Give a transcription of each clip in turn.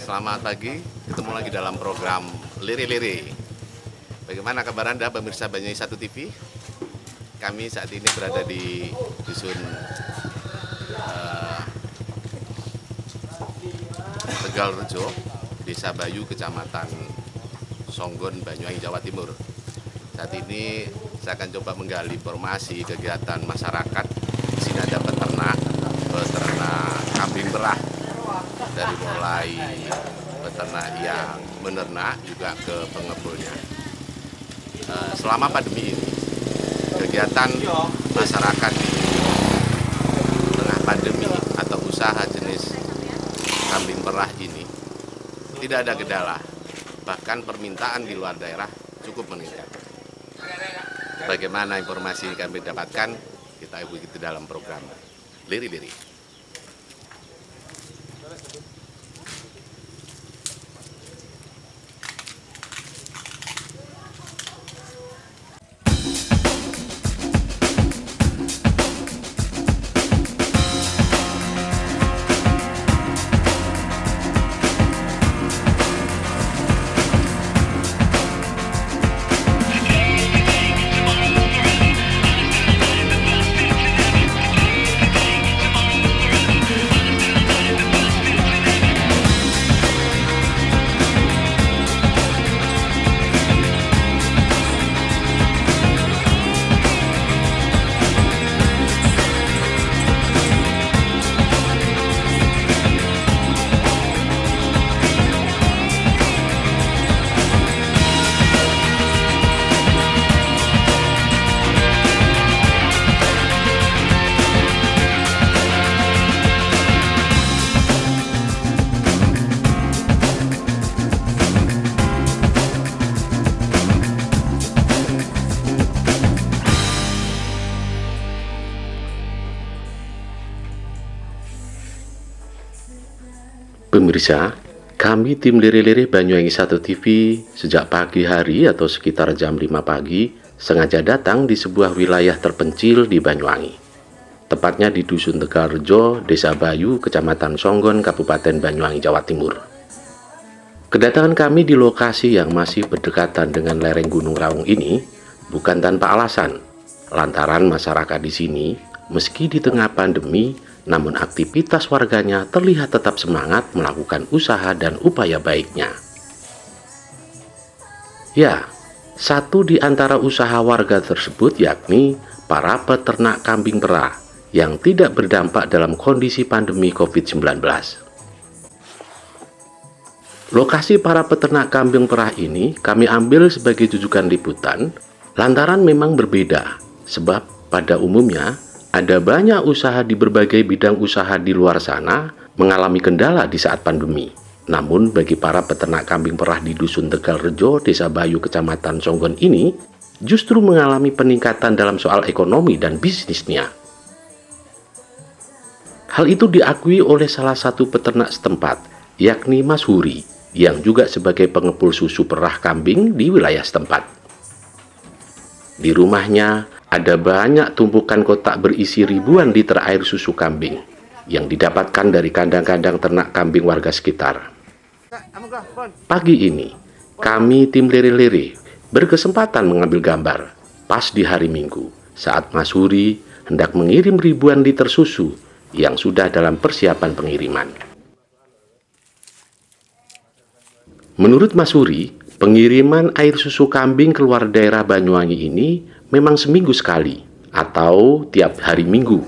Selamat pagi, ketemu lagi dalam program Liri-Liri. Bagaimana kabar Anda pemirsa Banyuwangi 1 TV? Kami saat ini berada di dusun Tegalrejo, Desa Bayu, Kecamatan Songgon, Banyuwangi, Jawa Timur. Saat ini saya akan coba menggali informasi kegiatan masyarakat. Di sini ada peternak kambing perah, dari mulai peternak yang menernak juga ke pengepulnya. Selama pandemi ini, kegiatan masyarakat di tengah pandemi atau usaha jenis kambing perah ini tidak ada kendala, bahkan permintaan di luar daerah cukup meningkat. Bagaimana informasi yang kami dapatkan, kita ikuti dalam program Liri-Liri. Pemirsa, kami tim Liri-Liri Banyuwangi 1 TV sejak pagi hari atau sekitar jam 5 pagi sengaja datang di sebuah wilayah terpencil di Banyuwangi. Tepatnya di Dusun Tegalrejo, Desa Bayu, Kecamatan Songgon, Kabupaten Banyuwangi, Jawa Timur. Kedatangan kami di lokasi yang masih berdekatan dengan lereng Gunung Raung ini bukan tanpa alasan, lantaran masyarakat di sini meski di tengah pandemi, namun aktivitas warganya terlihat tetap semangat melakukan usaha dan upaya baiknya. Ya, satu di antara usaha warga tersebut yakni para peternak kambing perah yang tidak berdampak dalam kondisi pandemi COVID-19. Lokasi para peternak kambing perah ini kami ambil sebagai rujukan liputan lantaran memang berbeda, sebab pada umumnya ada banyak usaha di berbagai bidang usaha di luar sana mengalami kendala di saat pandemi. Namun bagi para peternak kambing perah di Dusun Tegalrejo, Desa Bayu, Kecamatan Songgon ini justru mengalami peningkatan dalam soal ekonomi dan bisnisnya. Hal itu diakui oleh salah satu peternak setempat, yakni Mas Huri, yang juga sebagai pengepul susu perah kambing di wilayah setempat. Di rumahnya ada banyak tumpukan kotak berisi ribuan liter air susu kambing yang didapatkan dari kandang-kandang ternak kambing warga sekitar. Pagi ini, kami tim Liri-Liri berkesempatan mengambil gambar pas di hari Minggu saat Mas Huri hendak mengirim ribuan liter susu yang sudah dalam persiapan pengiriman. Menurut Mas Huri, pengiriman air susu kambing keluar daerah Banyuwangi ini memang seminggu sekali atau tiap hari Minggu.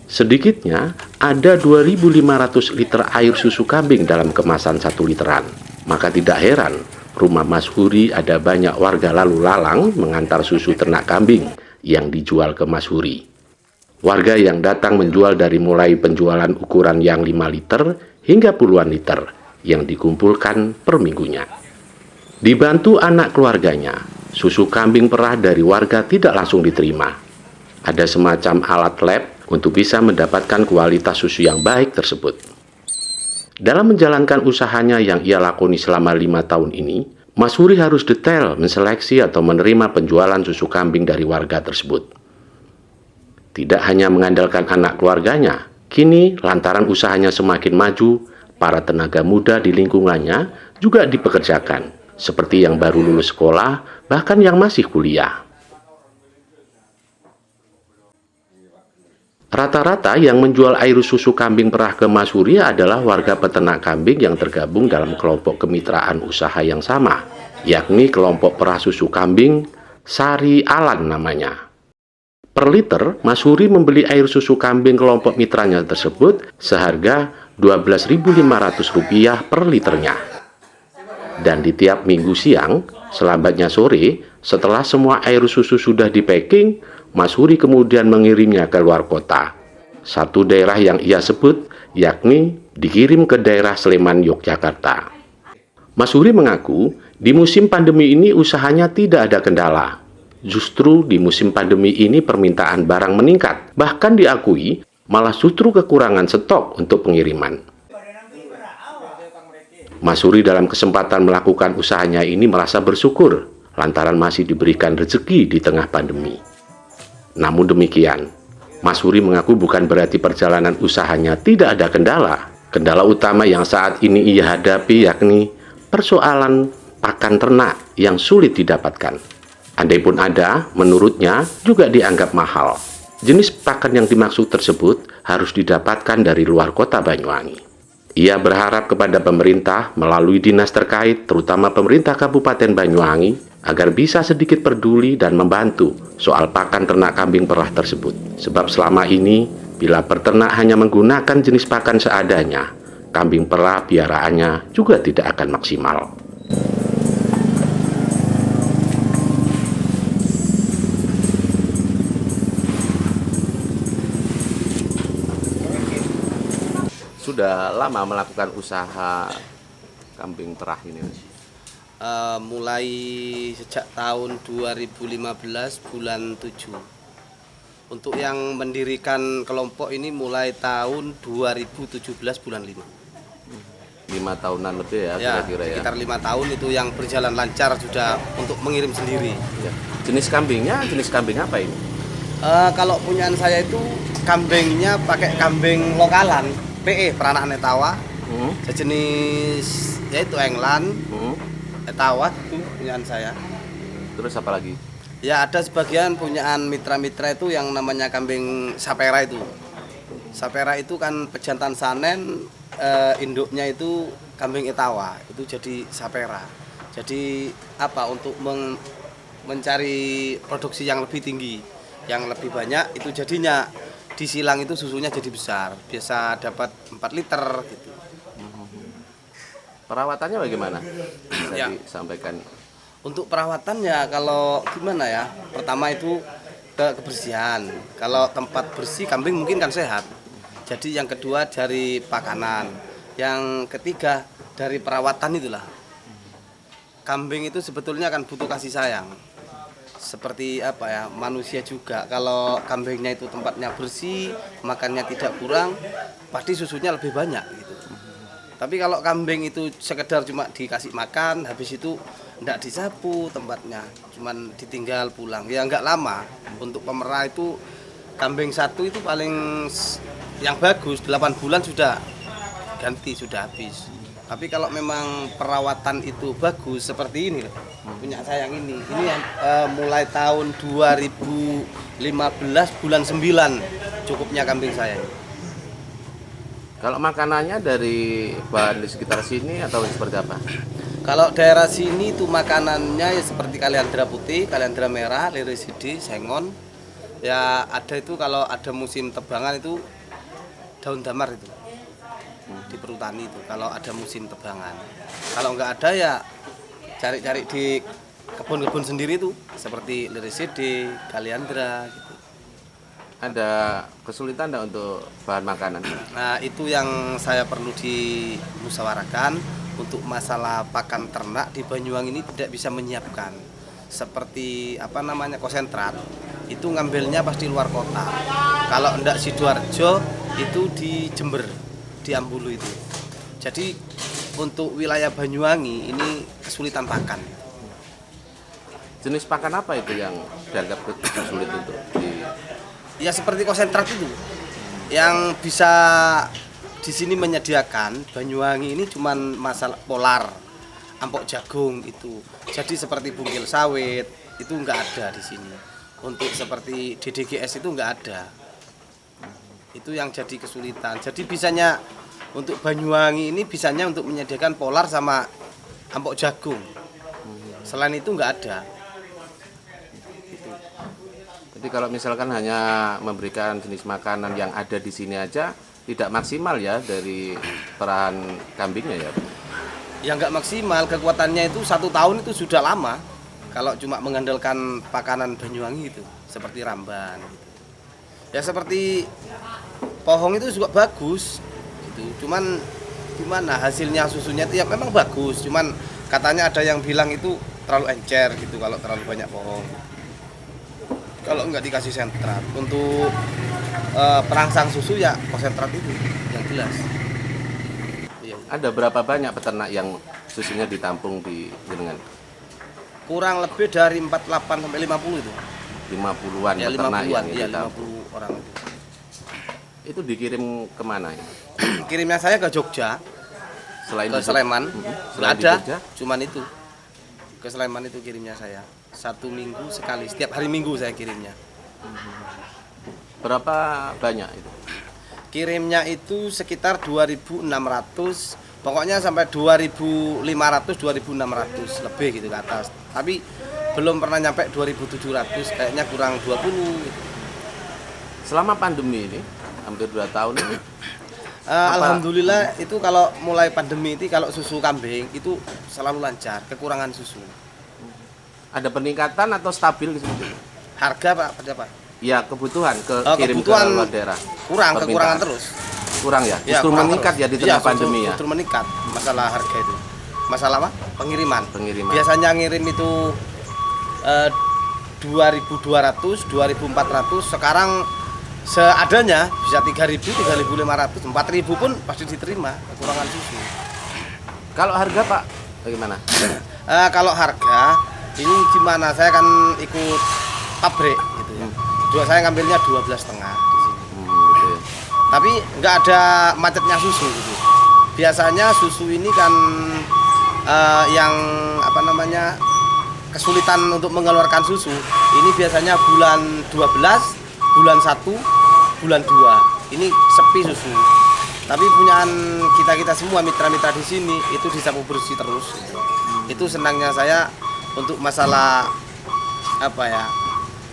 Sedikitnya ada 2.500 liter air susu kambing dalam kemasan 1 literan. Maka tidak heran rumah Mas Huri ada banyak warga lalu lalang mengantar susu ternak kambing yang dijual ke Mas Huri. Warga yang datang menjual dari mulai penjualan ukuran yang 5 liter hingga puluhan liter yang dikumpulkan per minggunya. Dibantu anak keluarganya, susu kambing perah dari warga tidak langsung diterima. Ada semacam alat lab untuk bisa mendapatkan kualitas susu yang baik tersebut. Dalam menjalankan usahanya yang ia lakoni selama 5 tahun ini, Mas Huri harus detail menseleksi atau menerima penjualan susu kambing dari warga tersebut. Tidak hanya mengandalkan anak keluarganya, Kini, lantaran usahanya semakin maju, para tenaga muda di lingkungannya juga dipekerjakan, seperti yang baru lulus sekolah, bahkan yang masih kuliah. Rata-rata yang menjual air susu kambing perah ke Mas Huri adalah warga peternak kambing yang tergabung dalam kelompok kemitraan usaha yang sama, yakni kelompok perah susu kambing Sari Alan namanya. Per liter, Mas Huri membeli air susu kambing kelompok mitranya tersebut seharga Rp12.500 per liternya. Dan di tiap minggu siang, selambatnya sore, setelah semua air susu sudah di-packing, Mas Huri kemudian mengirimnya ke luar kota. Satu daerah yang ia sebut, yakni dikirim ke daerah Sleman, Yogyakarta. Mas Huri mengaku, di musim pandemi ini usahanya tidak ada kendala. Justru di musim pandemi ini permintaan barang meningkat. Bahkan diakui malah justru kekurangan stok untuk pengiriman. Mas Huri dalam kesempatan melakukan usahanya ini merasa bersyukur lantaran masih diberikan rezeki di tengah pandemi. Namun demikian, Mas Huri mengaku bukan berarti perjalanan usahanya tidak ada kendala. Kendala utama yang saat ini ia hadapi yakni persoalan pakan ternak yang sulit didapatkan. Andaipun ada, menurutnya juga dianggap mahal. Jenis pakan yang dimaksud tersebut harus didapatkan dari luar kota Banyuwangi. Ia berharap kepada pemerintah melalui dinas terkait, terutama pemerintah Kabupaten Banyuwangi, agar bisa sedikit peduli dan membantu soal pakan ternak kambing perah tersebut. Sebab selama ini, bila peternak hanya menggunakan jenis pakan seadanya, kambing perah piaraannya juga tidak akan maksimal. Sudah lama melakukan usaha kambing perah ini? Mulai sejak tahun 2015 bulan 7. Untuk yang mendirikan kelompok ini mulai tahun 2017 bulan 5. 5 tahunan lebih ya, kira-kira ya? Sekitar 5 tahun itu yang berjalan lancar sudah untuk mengirim sendiri. Ya. Jenis kambingnya, jenis kambing apa ini? Kalau punyaan saya itu kambingnya pakai kambing lokalan, PE, Peranak Etawa, sejenis yaitu England, Etawa itu punyaan saya. Terus apa lagi? Ya ada sebagian punyaan mitra-mitra itu yang namanya kambing Sapera itu. Sapera itu kan pejantan sanen, induknya itu kambing Etawa, itu jadi Sapera. Jadi apa untuk mencari produksi yang lebih tinggi, yang lebih banyak, itu jadinya di silang itu susunya jadi besar, biasa dapat 4 liter gitu. Perawatannya bagaimana? Bisa Ya. disampaikan. Untuk perawatannya kalau gimana ya? Pertama itu kebersihan. Kalau tempat bersih kambing mungkin kan sehat. Jadi yang kedua dari pakanan. Yang ketiga dari perawatan itulah. Kambing itu sebetulnya kan butuh kasih sayang. Seperti apa ya, manusia juga, kalau kambingnya itu tempatnya bersih, makannya tidak kurang, pasti susunya lebih banyak gitu. Tapi kalau kambing itu sekedar cuma dikasih makan, habis itu enggak disapu tempatnya, cuman ditinggal pulang, ya enggak lama. Untuk pemerah itu kambing satu itu paling yang bagus 8 bulan sudah ganti, sudah habis. Tapi kalau memang perawatan itu bagus seperti ini loh, punya saya yang ini yang mulai tahun 2015 bulan 9 cukupnya kambing saya ini. Kalau makanannya dari bahan di sekitar sini atau seperti apa? Kalau daerah sini itu makanannya ya seperti kaliandra putih, kaliandra merah, lirisidi, sengon. Ya ada itu kalau ada musim tebangan itu daun damar itu. Di perhutani itu kalau ada musim tebangan. Kalau nggak ada ya cari-cari di kebun-kebun sendiri itu seperti lirisidi, kaliandra gitu. Ada kesulitan enggak untuk bahan makanan? Nah, itu yang saya perlu dimusyawarahkan untuk masalah pakan ternak di Banyuwangi ini tidak bisa menyiapkan. Seperti apa namanya konsentrat, itu ngambilnya pasti luar kota. Kalau enggak Sidoarjo itu di Jember, di Ambulu itu. Jadi untuk wilayah Banyuwangi ini kesulitan pakan. Jenis pakan apa itu yang dianggap sulit untuk di... Ya seperti konsentrat itu, Yang bisa di sini menyediakan Banyuwangi ini cuman masalah polar, ampok jagung itu. Jadi seperti bungkil sawit itu nggak ada di sini. Untuk seperti DDGS itu nggak ada. Itu yang jadi kesulitan. Jadi bisanya untuk Banyuwangi ini bisanya untuk menyediakan polar sama ampok jagung. Selain itu nggak ada. Jadi kalau misalkan hanya memberikan jenis makanan yang ada di sini aja tidak maksimal ya dari perahan kambingnya ya. Yang nggak maksimal kekuatannya itu 1 tahun itu sudah lama. Kalau cuma mengandalkan pakanan Banyuwangi itu seperti ramban. Gitu. Ya seperti pohong itu juga bagus. Gitu. Cuman gimana hasilnya susunya itu ya memang bagus. Cuman katanya ada yang bilang itu terlalu encer gitu kalau terlalu banyak pohong. Kalau nggak dikasih sentrat untuk perangsang susu ya konsentrat itu yang jelas. Iya. Ada berapa banyak peternak yang susunya ditampung di jenengan? Kurang lebih dari 48 sampai 50 itu. 50-an Ya peternak 50-an, yang ya ditampung. 50 orang itu. Itu dikirim kemana ya? Kirimnya saya ke Jogja, Selain ke di Sleman. Selain di Ada, Jogja? cuman itu. Ke Sleman itu kirimnya saya. 1 minggu sekali, setiap hari Minggu saya kirimnya. Berapa banyak itu? Kirimnya itu sekitar 2.600, pokoknya sampai 2.500, 2.600 lebih gitu ke atas. Tapi belum pernah nyampe 2.700, kayaknya kurang 20 gitu. Selama pandemi ini, hampir 2 tahun ini, Alhamdulillah itu kalau mulai pandemi itu kalau susu kambing itu selalu lancar, kekurangan susu. ada peningkatan atau stabil seperti itu? Harga Pak, berapa? Ya kebutuhan kirim kebutuhan ke luar daerah. Kurang, Permintaan. kekurangan terus. Kurang ya? Justru kurang meningkat terus. ya di tengah Iya, pandemi ya? Justru meningkat masalah harga itu. Masalah apa? Pengiriman. Pengiriman. Biasanya ngirim itu 2.200, 2.400, sekarang seadanya bisa 3.000, 3.500, 4.000 pun pasti diterima, kekurangan susu. Kalau harga Pak, bagaimana? Kalau harga ini gimana? Saya kan ikut pabrik gitu ya. Saya ngambilnya 12,5 di sini. Gitu ya. Tapi nggak ada macetnya susu gitu. Biasanya susu ini kan yang apa namanya kesulitan untuk mengeluarkan susu. Ini biasanya bulan 12, bulan 1, bulan 2. Ini sepi susu. Tapi punyaan kita semua mitra-mitra di sini itu disapu bersih terus. Gitu. Itu senangnya saya untuk masalah apa ya?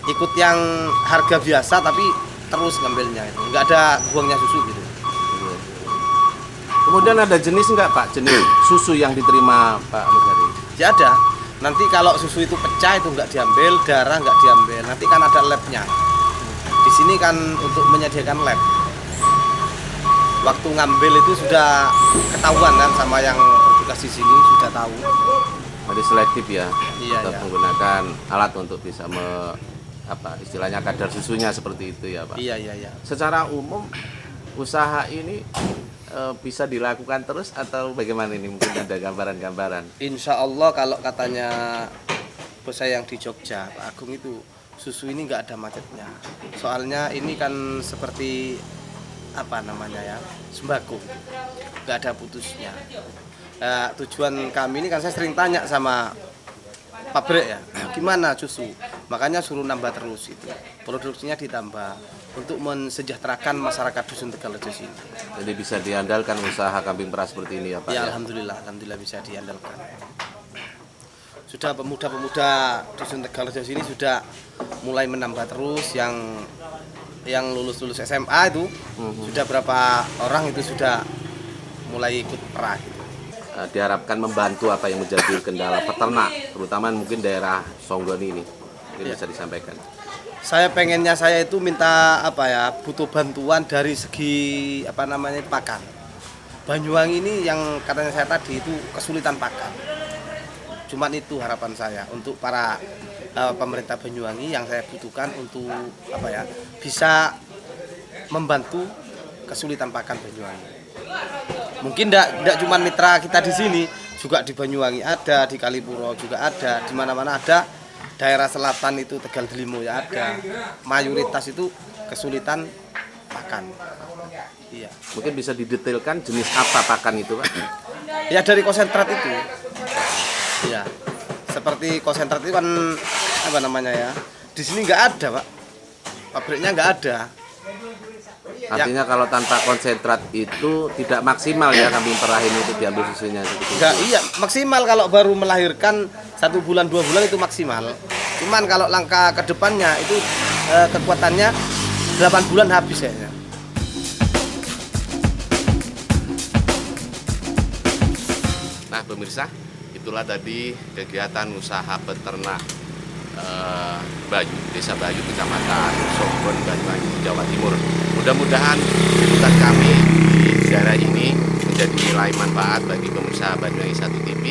Ikut yang harga biasa tapi terus ngambilnya itu. Nggak ada buangnya susu gitu. Kemudian ada jenis nggak Pak? Jenis susu yang diterima Pak Muzari? Ya ada. Nanti kalau susu itu pecah itu nggak diambil, darah nggak diambil. Nanti kan ada labnya. Di sini kan untuk menyediakan lab. Waktu ngambil itu sudah ketahuan kan sama yang bertugas di sini sudah tahu. Jadi selektif ya, Iya, tetap iya. menggunakan alat untuk bisa istilahnya kadar susunya seperti itu ya Pak. Iya iya iya. Secara umum usaha ini bisa dilakukan terus atau bagaimana ini? Mungkin ada gambaran-gambaran. Insya Allah kalau katanya bos saya yang di Jogja, Pak Agung itu susu ini nggak ada macetnya. Soalnya ini kan seperti apa namanya ya, sembako, nggak ada putusnya. Nah, tujuan kami ini kan saya sering tanya sama pabrik ya, gimana susu? Makanya suruh nambah terus itu, produksinya ditambah untuk mensejahterakan masyarakat dusun Tegalrejo sini. Jadi bisa diandalkan usaha kambing perah seperti ini ya Pak? Ya, alhamdulillah bisa diandalkan. Sudah pemuda-pemuda dusun Tegalrejo sini sudah mulai menambah terus yang lulus SMA itu sudah berapa orang itu sudah mulai ikut perah gitu. Diharapkan membantu apa yang menjadi kendala peternak, terutama mungkin daerah Songgoni ini. Mungkin bisa disampaikan. Saya pengennya saya itu minta apa ya, butuh bantuan dari segi apa namanya pakan. Banyuwangi ini yang katanya saya tadi itu kesulitan pakan. Cuman itu harapan saya untuk para pemerintah Banyuwangi yang saya butuhkan untuk apa ya, bisa membantu kesulitan pakan Banyuwangi. Mungkin tidak cuma mitra kita di sini, juga di Banyuwangi ada, di Kalipuro juga ada, di mana-mana ada. Daerah selatan itu Tegal Delimo ya ada. Mayoritas itu kesulitan pakan. Iya. Mungkin bisa didetailkan jenis apa pakan itu, Pak? Ya dari konsentrat itu. Iya. Seperti konsentrat itu kan apa namanya ya? Di sini nggak ada, Pak. Pabriknya nggak ada. Artinya kalau tanpa konsentrat itu tidak maksimal ya kambing perah ini untuk diambil susunya seperti Nggak, itu. iya, maksimal kalau baru melahirkan 1 bulan 2 bulan itu maksimal. Cuman kalau langkah ke depannya itu kekuatannya 8 bulan habis ya. Nah pemirsa, itulah tadi kegiatan usaha peternak Bayu, Desa Bayu, Kecamatan Songgon, Banyuwangi, Jawa Timur. Mudah-mudahan liputan kami di daerah ini menjadi nilai manfaat bagi pemirsa Banyuwangi 1 TV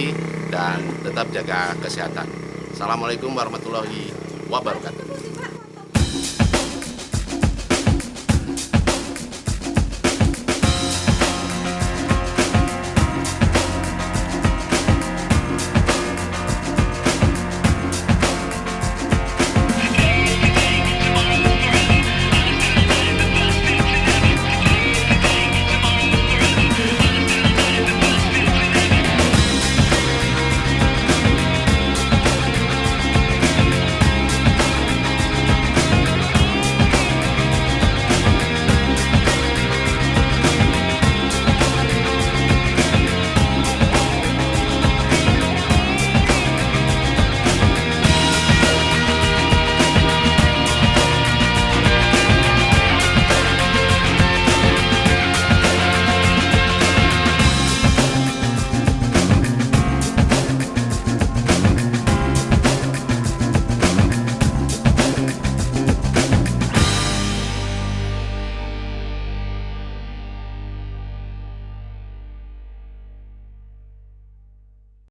dan tetap jaga kesehatan. Assalamualaikum warahmatullahi wabarakatuh.